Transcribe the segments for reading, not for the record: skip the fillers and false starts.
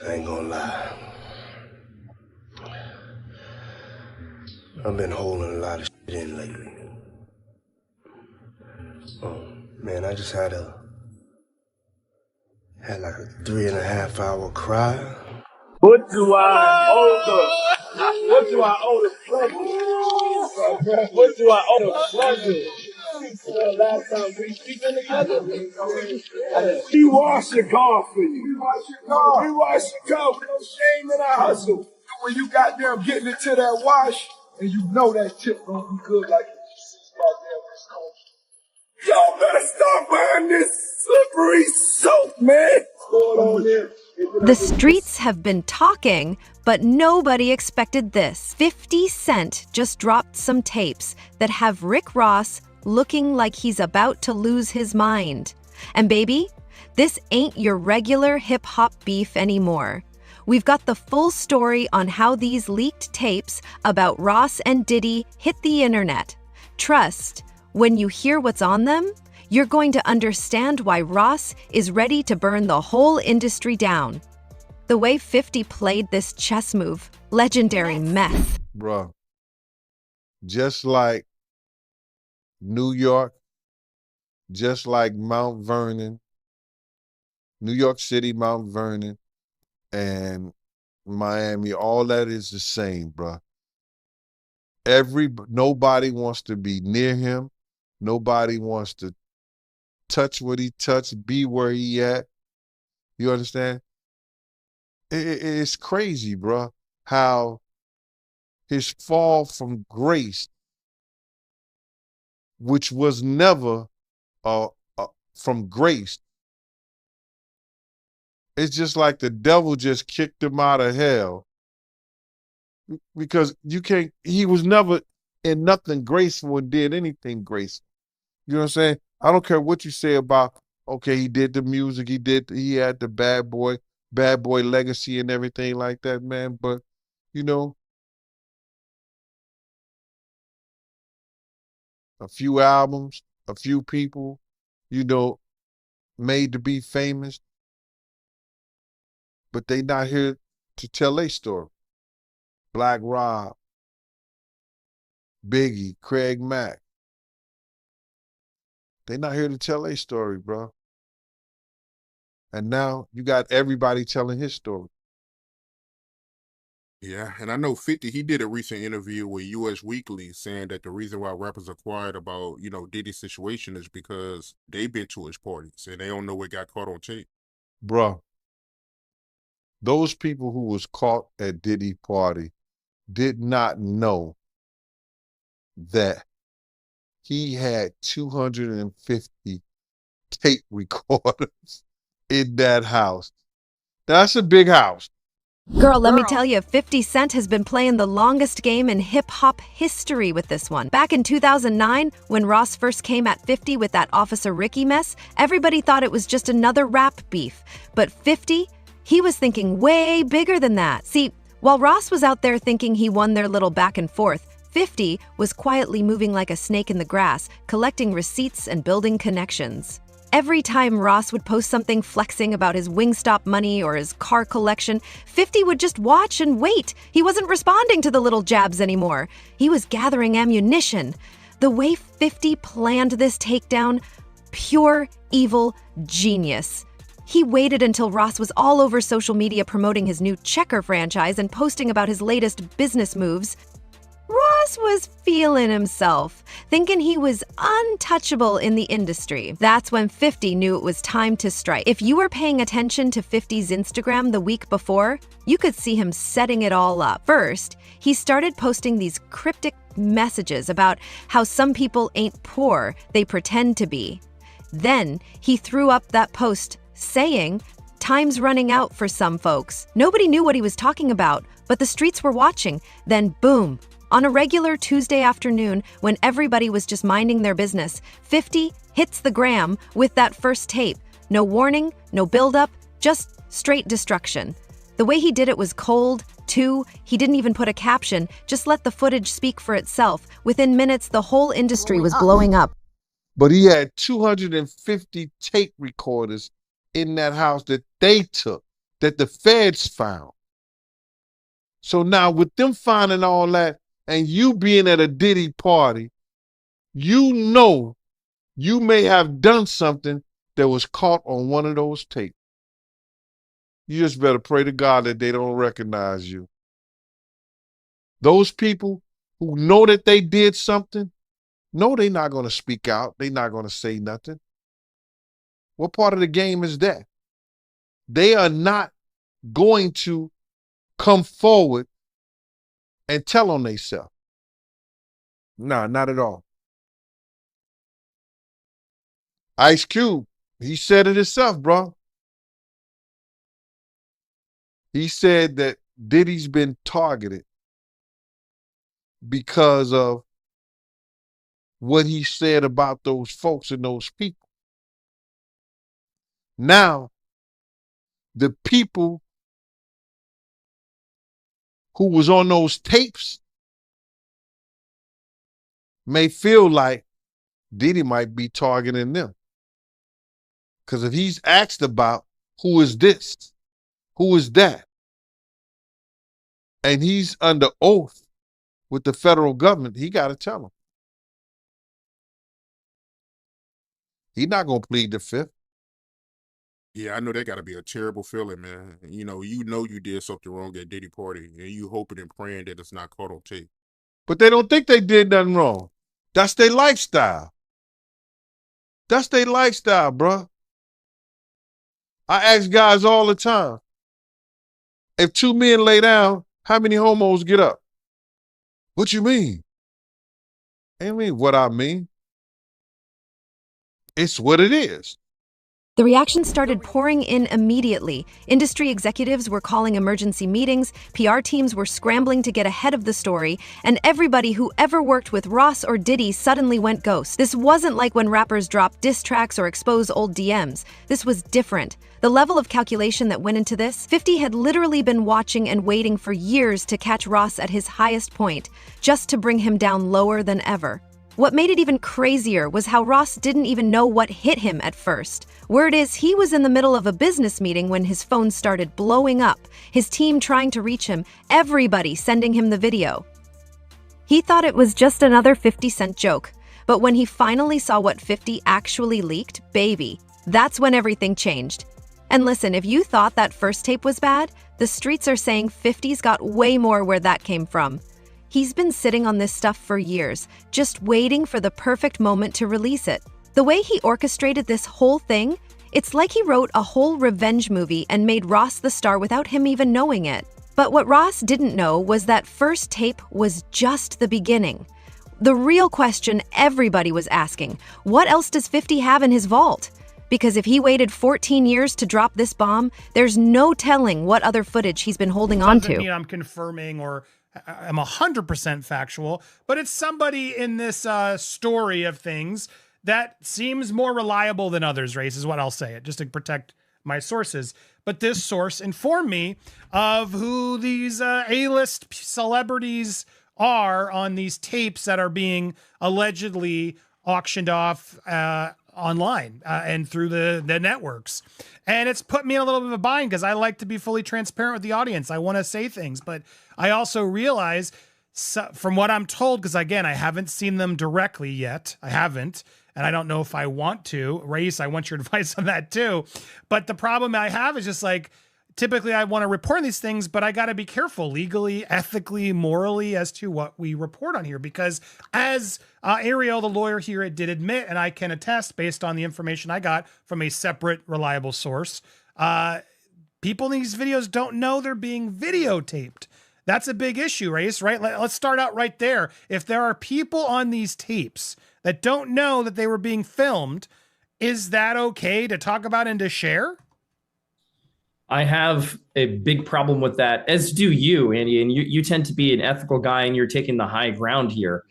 I ain't gonna lie. I've been holding a lot of shit in lately. Man, I just had like a 3.5 hour cry. What do I owe the pleasure? What do I owe the pleasure? The last time we speaking together, we wash your car for you. We wash your car with no shame in our hustle. When you got them getting it to that wash, and you know that tip gonna be good like y'all better stop buying this slippery soap, man. What's going on there? The streets have been talking, but nobody expected this. 50 Cent just dropped some tapes that have Rick Ross looking like he's about to lose his mind. And baby, this ain't your regular hip-hop beef anymore. We've got the full story on how these leaked tapes about Ross and Diddy hit the internet. Trust, when you hear what's on them, you're going to understand why Ross is ready to burn the whole industry down. The way 50 played this chess move, legendary mess. Bruh, just like New York, just like Mount Vernon, New York City, Mount Vernon, and Miami, all that is the same, bruh. Nobody wants to be near him. Nobody wants to touch what he touched, be where he at. You understand? It's crazy, bruh, how his fall from grace, which was never from grace. It's just like the devil just kicked him out of hell, because he was never in nothing graceful and did anything graceful. You know what I'm saying? I don't care what you say about, okay, he did the music, he had the bad boy legacy and everything like that, man. But, you know, a few albums, a few people, you know, made to be famous, but they not here to tell their story. Black Rob, Biggie, Craig Mack. They not here to tell their story, bro. And now you got everybody telling his story. Yeah, and I know 50, he did a recent interview with US Weekly saying that the reason why rappers are quiet about, Diddy's situation is because they've been to his parties and they don't know what got caught on tape. Bro, those people who was caught at Diddy party did not know that he had 250 tape recorders in that house. That's a big house. Girl, let me tell you, 50 Cent has been playing the longest game in hip-hop history with this one. Back in 2009, when Ross first came at 50 with that Officer Ricky mess, everybody thought it was just another rap beef. But 50, he was thinking way bigger than that. See, while Ross was out there thinking he won their little back and forth, 50 was quietly moving like a snake in the grass, collecting receipts and building connections. Every time Ross would post something flexing about his Wingstop money or his car collection, 50 would just watch and wait. He wasn't responding to the little jabs anymore. He was gathering ammunition. The way 50 planned this takedown, pure evil genius. He waited until Ross was all over social media promoting his new Checker franchise and posting about his latest business moves. Ross was feeling himself, thinking he was untouchable in the industry. That's when 50 knew it was time to strike. If you were paying attention to 50's Instagram the week before, you could see him setting it all up. First, he started posting these cryptic messages about how some people ain't poor, they pretend to be. Then, he threw up that post saying, "Time's running out for some folks." Nobody knew what he was talking about, but the streets were watching. Then, boom. On a regular Tuesday afternoon, when everybody was just minding their business, 50 hits the gram with that first tape. No warning, no buildup, just straight destruction. The way he did it was cold, too. He didn't even put a caption, just let the footage speak for itself. Within minutes, the whole industry was blowing up. But he had 250 tape recorders in that house that they took. that the feds found. So now with them finding all that and you being at a Diddy party, you know you may have done something that was caught on one of those tapes. You just better pray to God that they don't recognize you. Those people who know that they did something, no, they're not going to speak out. They're not going to say nothing. What part of the game is that? They are not going to come forward and tell on themselves. Nah, not at all. Ice Cube, he said it himself, bro. He said that Diddy's been targeted because of what he said about those folks and those people. Now, the people who was on those tapes may feel like Diddy might be targeting them. Because if he's asked about who is this, who is that, and he's under oath with the federal government, he got to tell them. He's not going to plead the fifth. Yeah, I know that got to be a terrible feeling, man. You know you did something wrong at Diddy party, and you hoping and praying that it's not caught on tape. But they don't think they did nothing wrong. That's their lifestyle. That's their lifestyle, bro. I ask guys all the time, if two men lay down, how many homos get up? What you mean? I mean what I mean. It's what it is. The reaction started pouring in immediately. Industry executives were calling emergency meetings, PR teams were scrambling to get ahead of the story, and everybody who ever worked with Ross or Diddy suddenly went ghost. This wasn't like when rappers drop diss tracks or expose old DMs. This was different. The level of calculation that went into this, 50 had literally been watching and waiting for years to catch Ross at his highest point, just to bring him down lower than ever. What made it even crazier was how Ross didn't even know what hit him at first. Word is, he was in the middle of a business meeting when his phone started blowing up, his team trying to reach him, everybody sending him the video. He thought it was just another 50-cent joke, but when he finally saw what 50 actually leaked, baby, that's when everything changed. And listen, if you thought that first tape was bad, the streets are saying 50's got way more where that came from. He's been sitting on this stuff for years, just waiting for the perfect moment to release it. The way he orchestrated this whole thing, it's like he wrote a whole revenge movie and made Ross the star without him even knowing it. But what Ross didn't know was that first tape was just the beginning. The real question everybody was asking, what else does 50 have in his vault? Because if he waited 14 years to drop this bomb, there's no telling what other footage he's been holding on to. Doesn't mean I'm confirming or I'm 100% factual, but it's somebody in this story of things that seems more reliable than others, Race, is what I'll say it, just to protect my sources. But this source informed me of who these A-list celebrities are on these tapes that are being allegedly auctioned off online and through the networks. And it's put me in a little bit of a bind because I like to be fully transparent with the audience. I want to say things, but I also realize from what I'm told, because again, I haven't seen them directly yet. I haven't, and I don't know if I want to. Race, I want your advice on that too. But the problem I have is just like, typically I want to report these things, but I got to be careful legally, ethically, morally as to what we report on here. Because as Ariel, the lawyer here, did admit, and I can attest based on the information I got from a separate, reliable source, people in these videos don't know they're being videotaped. That's a big issue, Race, right? Let's start out right there. If there are people on these tapes that don't know that they were being filmed, is that okay to talk about and to share? I have a big problem with that, as do you, Andy. And you tend to be an ethical guy, and you're taking the high ground here.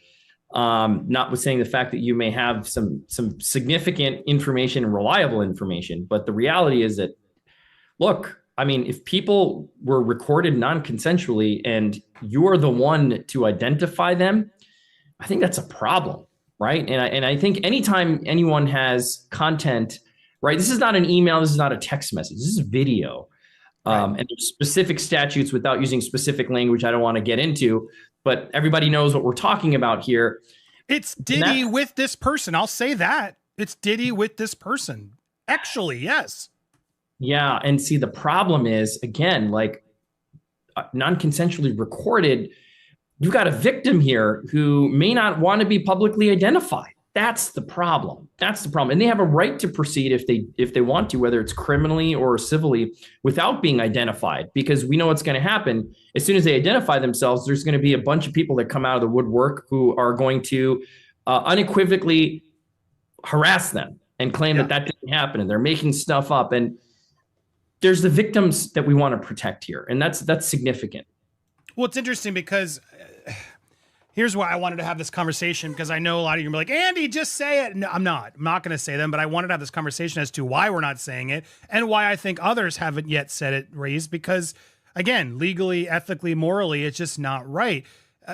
Notwithstanding the fact that you may have some significant information and reliable information, but the reality is that, look, I mean, if people were recorded non-consensually and you're the one to identify them, I think that's a problem, right? And I think anytime anyone has content, right, this is not an email, this is not a text message, this is video. And there's specific statutes without using specific language I don't want to get into, but everybody knows what we're talking about here. It's Diddy with this person. I'll say that. It's Diddy with this person. Actually, yes. Yeah. And see, the problem is, again, like non-consensually recorded, you've got a victim here who may not want to be publicly identified. That's the problem. That's the problem. And they have a right to proceed if they want to, whether it's criminally or civilly, without being identified, because we know what's going to happen. As soon as they identify themselves, there's going to be a bunch of people that come out of the woodwork who are going to unequivocally harass them and claim that didn't happen, and they're making stuff up. And there's the victims that we want to protect here, and that's significant. Well, it's interesting because here's why I wanted to have this conversation, because I know a lot of you are like, Andy, just say it. No, I'm not going to say them, but I wanted to have this conversation as to why we're not saying it and why I think others haven't yet said it, raised, because again, legally, ethically, morally, it's just not right.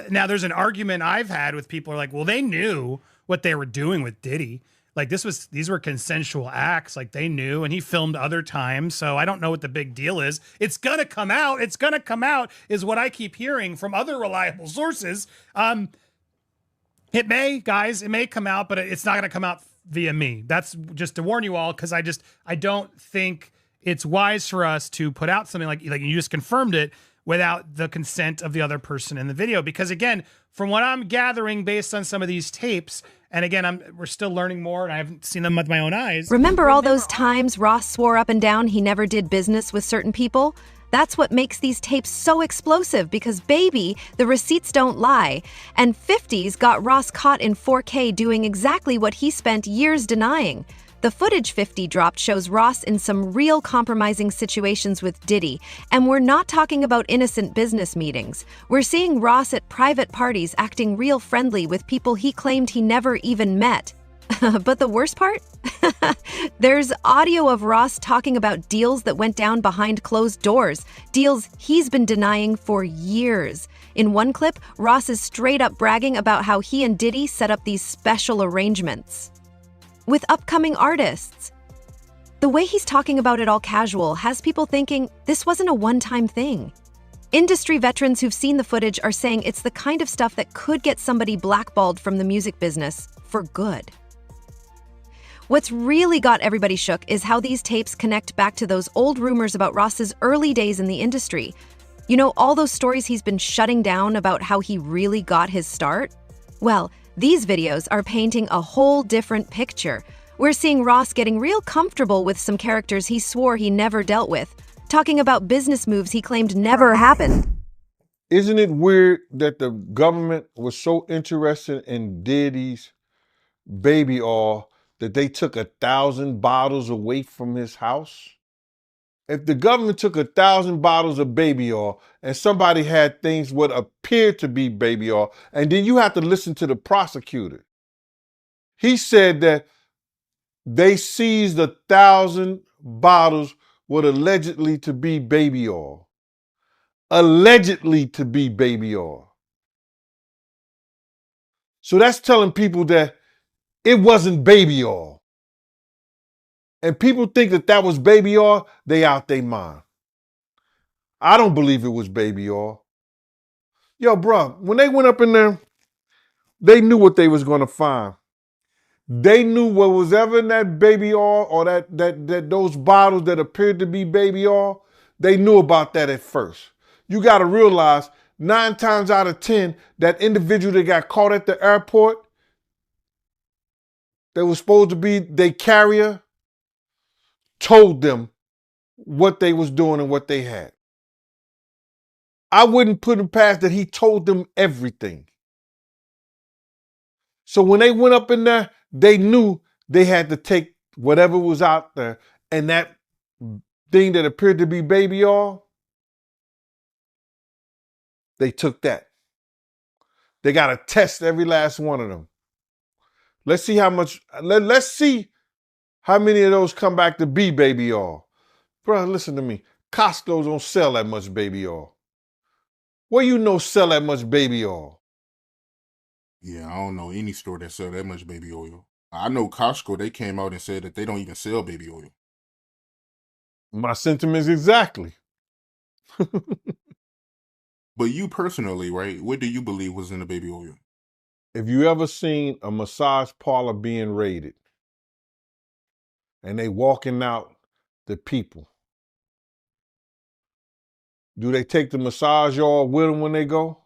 Now, there's an argument I've had with people who are like, well, they knew what they were doing with Diddy. Like these were consensual acts. Like they knew, and he filmed other times. So I don't know what the big deal is. It's going to come out. It's going to come out is what I keep hearing from other reliable sources. It may come out, but it's not going to come out via me. That's just to warn you all, because I don't think it's wise for us to put out something like you just confirmed it without the consent of the other person in the video. Because again, from what I'm gathering based on some of these tapes, and again, we're still learning more, and I haven't seen them with my own eyes. Remember all those times Ross swore up and down he never did business with certain people? That's what makes these tapes so explosive, because baby, the receipts don't lie. And 50's got Ross caught in 4K doing exactly what he spent years denying. The footage 50 dropped shows Ross in some real compromising situations with Diddy, and we're not talking about innocent business meetings. We're seeing Ross at private parties acting real friendly with people he claimed he never even met. But the worst part? There's audio of Ross talking about deals that went down behind closed doors, deals he's been denying for years. In one clip, Ross is straight up bragging about how he and Diddy set up these special arrangements with upcoming artists. The way he's talking about it all casual has people thinking this wasn't a one-time thing. Industry veterans who've seen the footage are saying it's the kind of stuff that could get somebody blackballed from the music business for good. What's really got everybody shook is how these tapes connect back to those old rumors about Ross's early days in the industry. You know, all those stories he's been shutting down about how he really got his start? Well, these videos are painting a whole different picture. We're seeing Ross getting real comfortable with some characters he swore he never dealt with, talking about business moves he claimed never happened. Isn't it weird that the government was so interested in Diddy's baby oil that they took 1,000 bottles away from his house? If the government took 1,000 bottles of baby oil and somebody had things what appeared to be baby oil, and then you have to listen to the prosecutor. He said that they seized 1,000 bottles what allegedly to be baby oil. Allegedly to be baby oil. So that's telling people that it wasn't baby oil. And people think that that was baby oil, they out their mind. I don't believe it was baby oil. Yo, bro, when they went up in there, they knew what they was going to find. They knew what was ever in that baby oil or that those bottles that appeared to be baby oil, they knew about that at first. You got to realize 9 times out of 10, that individual that got caught at the airport, that was supposed to be their carrier, told them what they was doing and what they had. I wouldn't put him past that he told them everything. So when they went up in there, they knew they had to take whatever was out there, and that thing that appeared to be baby oil, they took that. They got to test every last one of them. Let's see how much, let's see how many of those come back to be baby oil. Bro, listen to me. Costco don't sell that much baby oil. Where you know sell that much baby oil? Yeah, I don't know any store that sell that much baby oil. I know Costco, they came out and said that they don't even sell baby oil. My sentiments exactly. But you personally, right? What do you believe was in the baby oil? If you ever seen a massage parlor being raided and they walking out the people, do they take the massage oil with them when they go?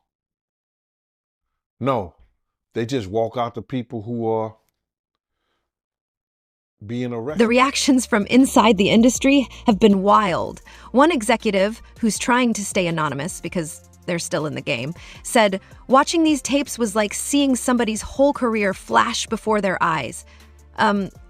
No, they just walk out the people who are being arrested. The reactions from inside the industry have been wild. One executive, who's trying to stay anonymous because they're still in the game, said, "Watching these tapes was like seeing somebody's whole career flash before their eyes."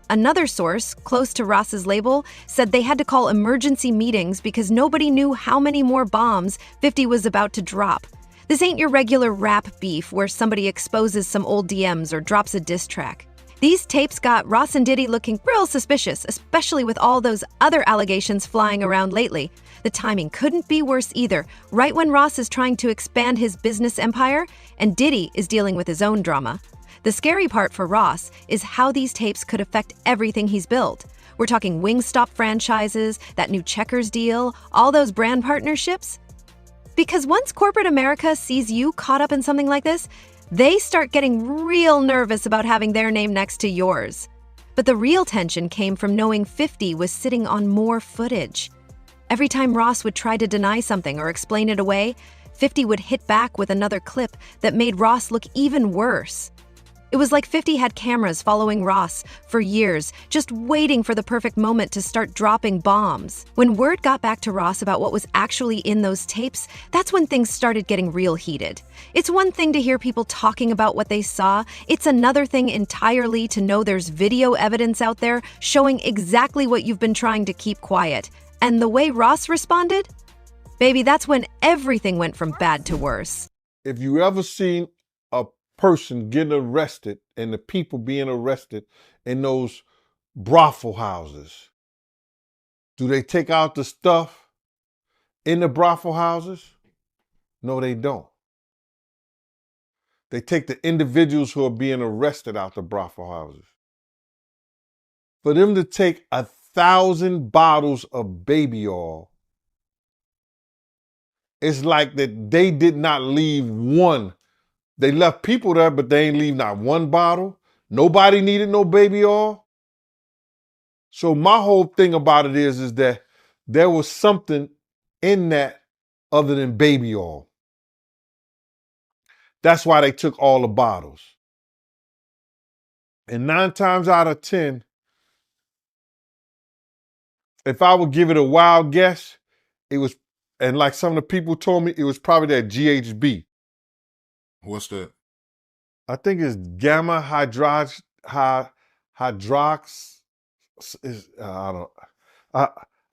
Another source, close to Ross's label, said they had to call emergency meetings because nobody knew how many more bombs 50 was about to drop. This ain't your regular rap beef where somebody exposes some old DMs or drops a diss track. These tapes got Ross and Diddy looking real suspicious, especially with all those other allegations flying around lately. The timing couldn't be worse either, right when Ross is trying to expand his business empire and Diddy is dealing with his own drama. The scary part for Ross is how these tapes could affect everything he's built. We're talking Wingstop franchises, that new Checkers deal, all those brand partnerships. Because once corporate America sees you caught up in something like this, they start getting real nervous about having their name next to yours. But the real tension came from knowing 50 was sitting on more footage. Every time Ross would try to deny something or explain it away, 50 would hit back with another clip that made Ross look even worse. It was like 50 had cameras following Ross for years, just waiting for the perfect moment to start dropping bombs. When word got back to Ross about what was actually in those tapes, that's when things started getting real heated. It's one thing to hear people talking about what they saw. It's another thing entirely to know there's video evidence out there showing exactly what you've been trying to keep quiet. And the way Ross responded? Baby, that's when everything went from bad to worse. If you ever seen a person getting arrested and the people being arrested in those brothel houses, do they take out the stuff in the brothel houses? No, they don't. They take the individuals who are being arrested out the brothel houses. For them to take 1,000 bottles of baby oil, it's like that they did not leave one. They left people there, but they ain't leave not one bottle. Nobody needed no baby oil. So my whole thing about it is that there was something in that other than baby oil. That's why they took all the bottles. And 9 times out of 10, if I would give it a wild guess, it was, and like some of the people told me, it was probably that GHB. What's that? I think it's gamma hydrox.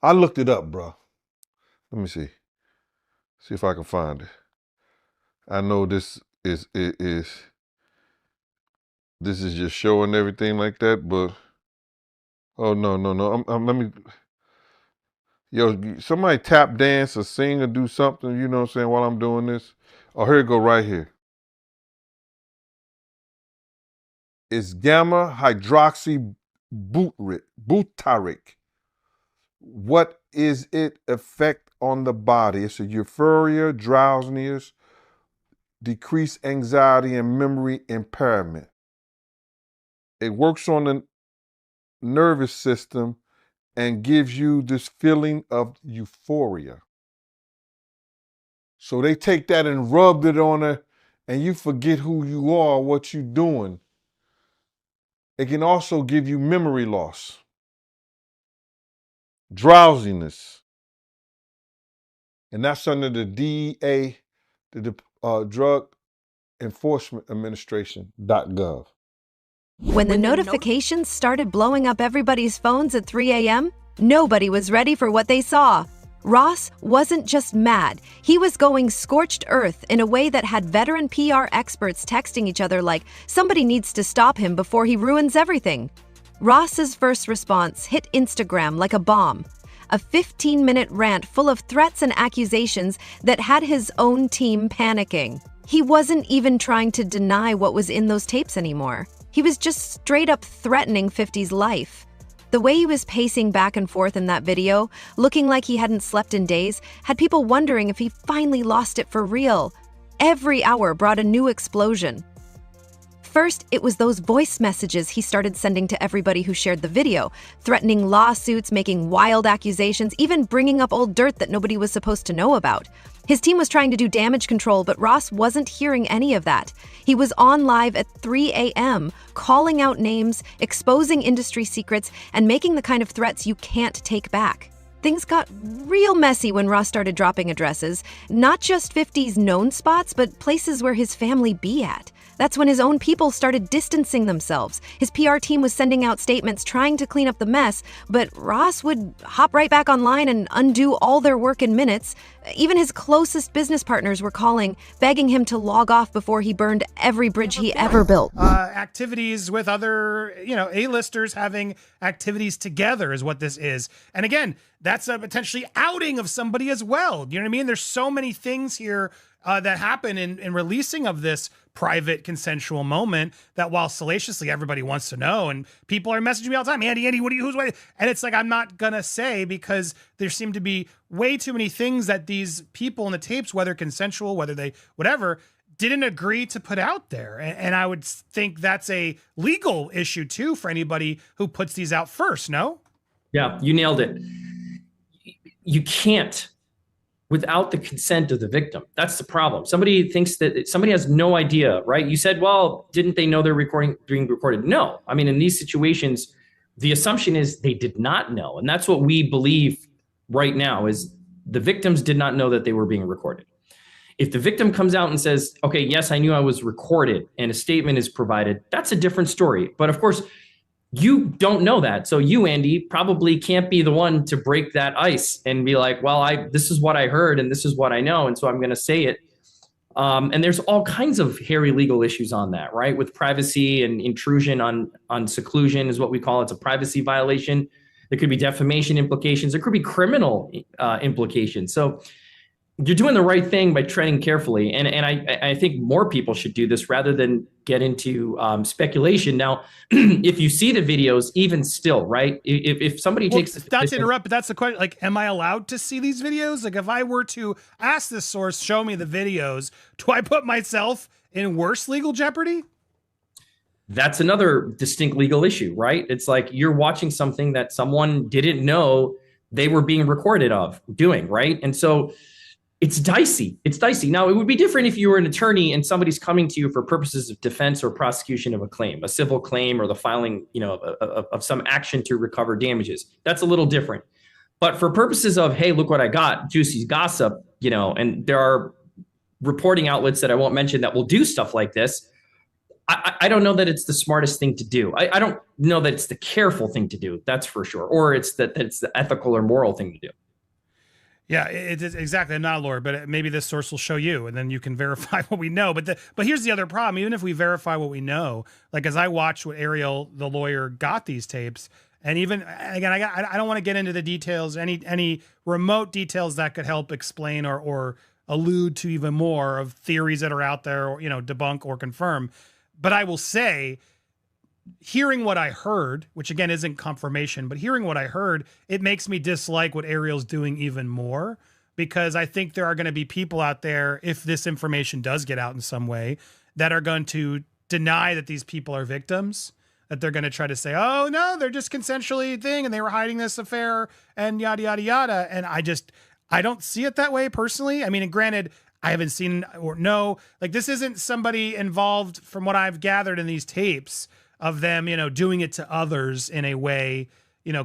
I looked it up, bro. Let me see. See if I can find it. I know this is just showing everything like that, but oh no. Let me. Yo, somebody tap dance or sing or do something. You know what I'm saying? While I'm doing this. Oh, here it go right here. It's gamma hydroxy butyric. What is it effect on the body? It's a euphoria, drowsiness, decreased anxiety, and memory impairment. It works on the nervous system and gives you this feeling of euphoria. So they take that and rubbed it on her, and you forget who you are, what you're doing. It can also give you memory loss, drowsiness, and that's under the DEA, the Drug Enforcement Administration.gov. When the notifications started blowing up everybody's phones at 3 a.m., nobody was ready for what they saw. Ross wasn't just mad, he was going scorched earth in a way that had veteran PR experts texting each other like, somebody needs to stop him before he ruins everything. Ross's first response hit Instagram like a bomb. A 15-minute rant full of threats and accusations that had his own team panicking. He wasn't even trying to deny what was in those tapes anymore. He was just straight up threatening 50's life. The way he was pacing back and forth in that video, looking like he hadn't slept in days, had people wondering if he finally lost it for real. Every hour brought a new explosion. First, it was those voice messages he started sending to everybody who shared the video, threatening lawsuits, making wild accusations, even bringing up old dirt that nobody was supposed to know about. His team was trying to do damage control, but Ross wasn't hearing any of that. He was on live at 3 a.m., calling out names, exposing industry secrets, and making the kind of threats you can't take back. Things got real messy when Ross started dropping addresses, not just 50's known spots, but places where his family be at. That's when his own people started distancing themselves. His PR team was sending out statements trying to clean up the mess, but Ross would hop right back online and undo all their work in minutes. Even his closest business partners were calling, begging him to log off before he burned every bridge he ever built. Activities with other, A-listers having activities together is what this is. And again, that's a potentially outing of somebody as well. You know what I mean? There's so many things here that happen in releasing of this private consensual moment that while salaciously everybody wants to know, and people are messaging me all the time, Andy, who's what? And it's like, I'm not gonna say, because there seem to be way too many things that these people in the tapes, whether consensual, whether they, whatever, didn't agree to put out there. And I would think that's a legal issue too for anybody who puts these out first, no? Yeah, you nailed it. You can't without the consent of the victim. That's the problem. Somebody thinks that somebody has no idea, right? You said, well, didn't they know they're being recorded? No. I mean, in these situations, the assumption is they did not know. And that's what we believe right now, is the victims did not know that they were being recorded. If the victim comes out and says, okay, yes, I knew I was recorded, and a statement is provided, that's a different story. But of course, you don't know that. So you, Andy, probably can't be the one to break that ice and be like, well, this is what I heard and this is what I know, and so I'm going to say it. And there's all kinds of hairy legal issues on that, right? With privacy and intrusion on seclusion is what we call it. It's a privacy violation. There could be defamation implications. There could be criminal implications. So you're doing the right thing by treading carefully. And I think more people should do this rather than get into speculation. Now, if you see the videos, even still, right? If somebody takes... Not to interrupt, but that's the question. Like, am I allowed to see these videos? Like, if I were to ask this source, show me the videos, do I put myself in worse legal jeopardy? That's another distinct legal issue, right? It's like you're watching something that someone didn't know they were being recorded of doing, right? And so it's dicey. It's dicey. Now, it would be different if you were an attorney and somebody's coming to you for purposes of defense or prosecution of a claim, a civil claim, or the filing, of some action to recover damages. That's a little different. But for purposes of, hey, look what I got, juicy gossip, and there are reporting outlets that I won't mention that will do stuff like this. I don't know that it's the smartest thing to do. I don't know that it's the careful thing to do. That's for sure. Or it's the ethical or moral thing to do. Yeah, it is exactly. I'm not a lawyer, but maybe this source will show you, and then you can verify what we know. But here's the other problem. Even if we verify what we know, like as I watched what Ariel, the lawyer, got these tapes, and even again, I don't want to get into the details, any remote details that could help explain or allude to even more of theories that are out there, or debunk or confirm. But I will say, hearing what I heard, which again isn't confirmation, but hearing what I heard, it makes me dislike what Ariel's doing even more, because I think there are going to be people out there, if this information does get out in some way, that are going to deny that these people are victims, that they're going to try to say, oh no, they're just consensually thing and they were hiding this affair and yada, yada, yada. And I don't see it that way personally. I mean, and granted, I haven't seen or know, like this isn't somebody involved from what I've gathered in these tapes of them, doing it to others in a way,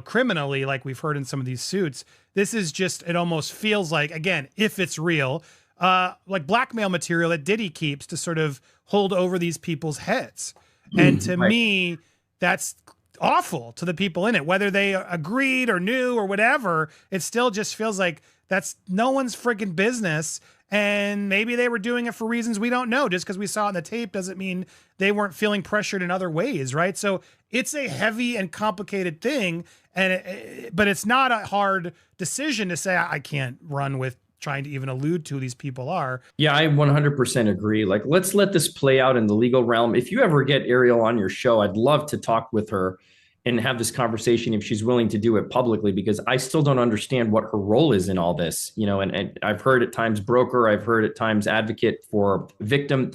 criminally, like we've heard in some of these suits. This is just, it almost feels like, again, if it's real, like blackmail material that Diddy keeps to sort of hold over these people's heads. And to me, that's awful to the people in it, whether they agreed or knew or whatever. It still just feels like that's no one's freaking business. And maybe they were doing it for reasons we don't know. Just because we saw it in the tape doesn't mean they weren't feeling pressured in other ways, right? So it's a heavy and complicated thing, but it's not a hard decision to say I can't run with trying to even allude to who these people are. Yeah, I 100% agree. Like, let's let this play out in the legal realm. If you ever get Ariel on your show, I'd love to talk with her and have this conversation if she's willing to do it publicly, because I still don't understand what her role is in all this, and I've heard at times broker, I've heard at times advocate for victim,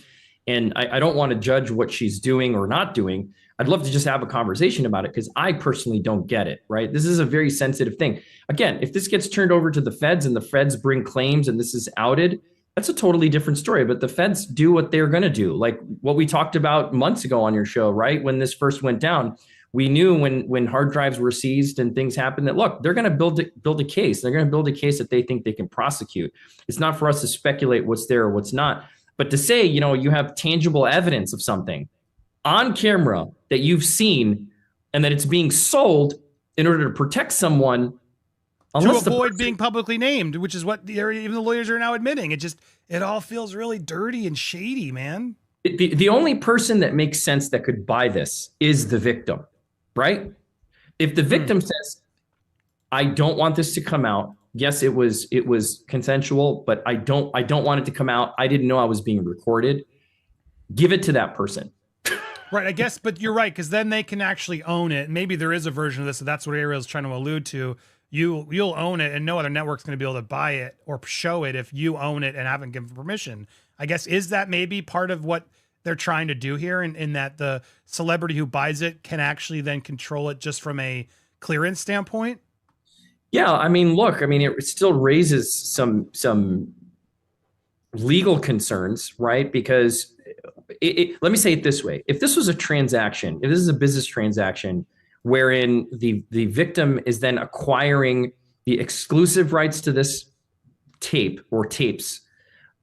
and I don't want to judge what she's doing or not doing. I'd love to just have a conversation about it because I personally don't get it, right? This is a very sensitive thing. Again, if this gets turned over to the feds and the feds bring claims and this is outed, that's a totally different story. But the feds do what they're going to do, like what we talked about months ago on your show, right? When this first went down, we knew when hard drives were seized and things happened that, look, they're going to build a case. They're going to build a case that they think they can prosecute. It's not for us to speculate what's there or what's not. But to say, you have tangible evidence of something on camera that you've seen and that it's being sold in order to protect someone, to avoid being publicly named, which is what even the lawyers are now admitting. It all feels really dirty and shady, man. The only person that makes sense that could buy this is the victim, right? If the victim says, I don't want this to come out. Yes, it was consensual, but I don't want it to come out. I didn't know I was being recorded. Give it to that person. Right, I guess, but you're right, because then they can actually own it. Maybe there is a version of this, so that's what Ariel's trying to allude to. You'll own it, and no other network's going to be able to buy it or show it if you own it and haven't given permission. I guess, is that maybe part of what they're trying to do here, in that the celebrity who buys it can actually then control it just from a clearance standpoint? Yeah, look, it still raises some legal concerns, right? Because let me say it this way. If this was a transaction, if this is a business transaction wherein the victim is then acquiring the exclusive rights to this tape or tapes,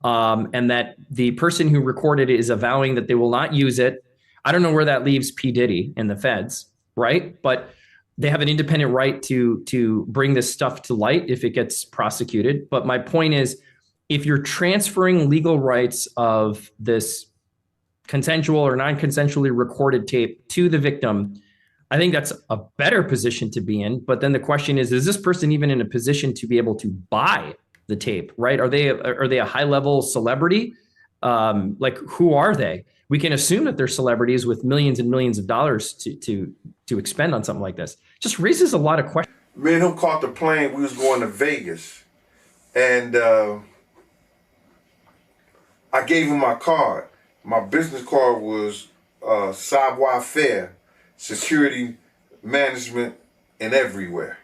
and that the person who recorded it is avowing that they will not use it, I don't know where that leaves P. Diddy and the feds, right? But they have an independent right to bring this stuff to light if it gets prosecuted. But my point is, if you're transferring legal rights of this consensual or non-consensually recorded tape to the victim, I think that's a better position to be in. But then the question is this person even in a position to be able to buy the tape, right? Are they a high-level celebrity? Like, who are they? We can assume that they're celebrities with millions and millions of dollars to expend on something like this. Just raises a lot of questions. Me and him caught the plane. We was going to Vegas, and I gave him my card. My business card was savoir-faire, security management, and everywhere.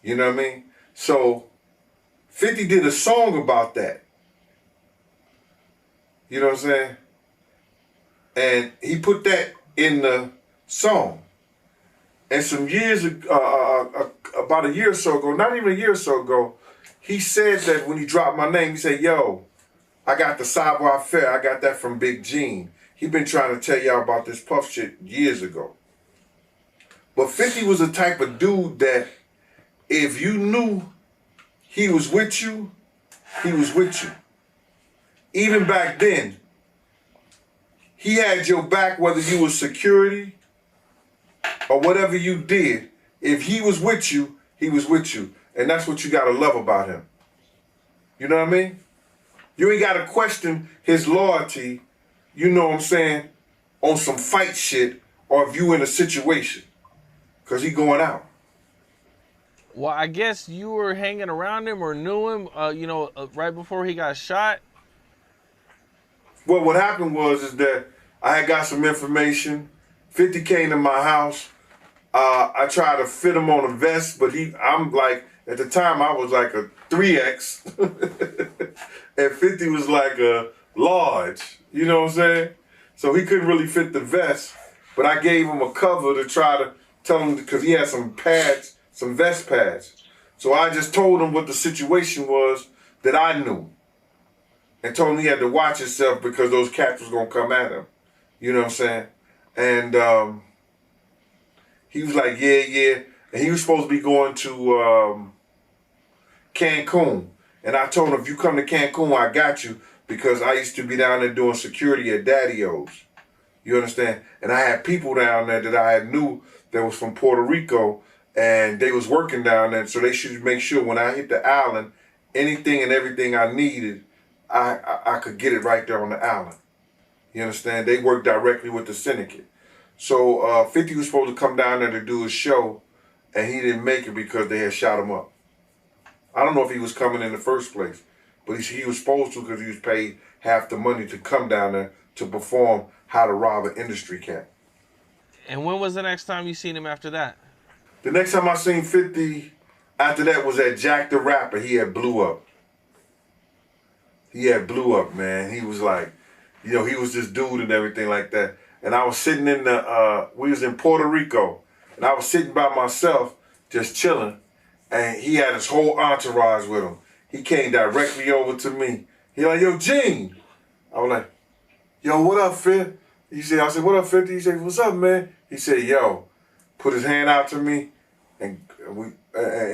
You know what I mean? So 50 did a song about that. You know what I'm saying? And he put that in the song. And some years ago, about a year or so ago, not even a year or so ago, he said that when he dropped my name, he said, yo, I got the savoir-faire. I got that from Big Gene. He been trying to tell y'all about this Puff shit years ago. But 50 was the type of dude that if you knew he was with you, he was with you. Even back then, he had your back whether you was security or whatever you did. If he was with you, he was with you. And that's what you got to love about him. You know what I mean? You ain't got to question his loyalty, you know what I'm saying, on some fight shit or if you in a situation. Because he going out. Well, I guess you were hanging around him or knew him, right before he got shot. Well, what happened was that I had got some information. 50 came to my house. I tried to fit him on a vest, but I'm like, at the time I was like a 3X. And 50 was like a large, you know what I'm saying? So he couldn't really fit the vest, but I gave him a cover to try to tell him, because he had some pads, some vest pads. So I just told him what the situation was that I knew. And told him he had to watch himself because those cats was going to come at him. You know what I'm saying? And he was like, yeah. And he was supposed to be going to Cancun. And I told him, if you come to Cancun, I got you, because I used to be down there doing security at Daddy-O's. You understand? And I had people down there that I had knew that was from Puerto Rico, and they was working down there, so they should make sure when I hit the island, anything and everything I needed, I could get it right there on the island. You understand? They work directly with the syndicate. So 50 was supposed to come down there to do a show, and he didn't make it because they had shot him up. I don't know if he was coming in the first place, but he was supposed to because he was paid half the money to come down there to perform How to Rob an Industry Cat. And when was the next time you seen him after that? The next time I seen 50 after that was at Jack the Rapper. He had blew up. He had blew up, man. He was like, you know, he was this dude and everything like that. And I was sitting in we was in Puerto Rico, and I was sitting by myself, just chilling, and he had his whole entourage with him. He came directly over to me. He like, yo, Gene. I was like, yo, what up, Fit? I said, what up, 50? He said, what's up, man? He said, yo, put his hand out to me, and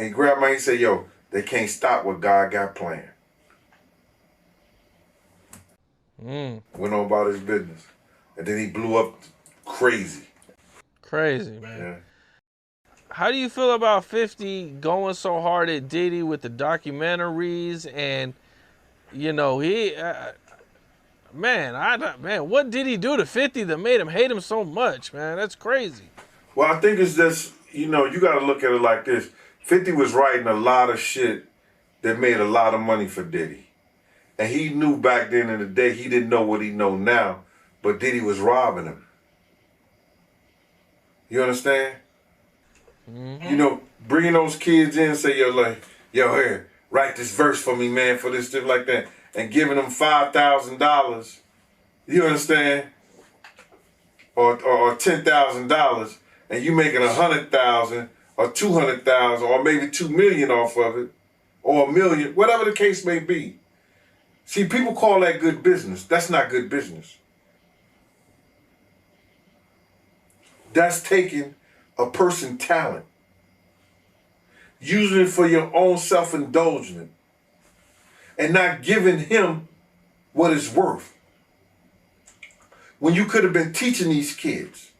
he grabbed my, he said, yo, they can't stop what God got planned. Went on about his business. And then he blew up crazy. Crazy, man. Yeah. How do you feel about 50 going so hard at Diddy with the documentaries and, you know, man, what did he do to 50 that made him hate him so much, man? That's crazy. Well, I think it's just, you know, you got to look at it like this. 50 was writing a lot of shit that made a lot of money for Diddy. And he knew back then in the day, he didn't know what he know now, but Diddy was robbing him. You understand? You know, bringing those kids in, say, yo, like, yo, here, write this verse for me, man, for this, stuff like that, and giving them $5,000, you understand? Or $10,000, and you making $100,000 or $200,000 or maybe $2 million off of it, or $1 million, whatever the case may be. See, people call that good business. That's not good business. That's taking a person's talent, using it for your own self-indulgence, and not giving him what it's worth. When you could have been teaching these kids,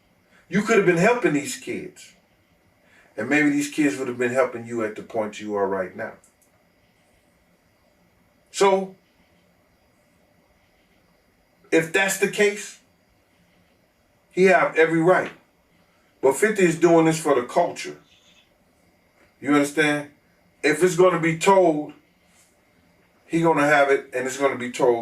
you could have been helping these kids, and maybe these kids would have been helping you at the point you are right now. So, if that's the case, he have every right. But 50 is doing this for the culture. You understand? If it's going to be told, he going to have it, and it's going to be told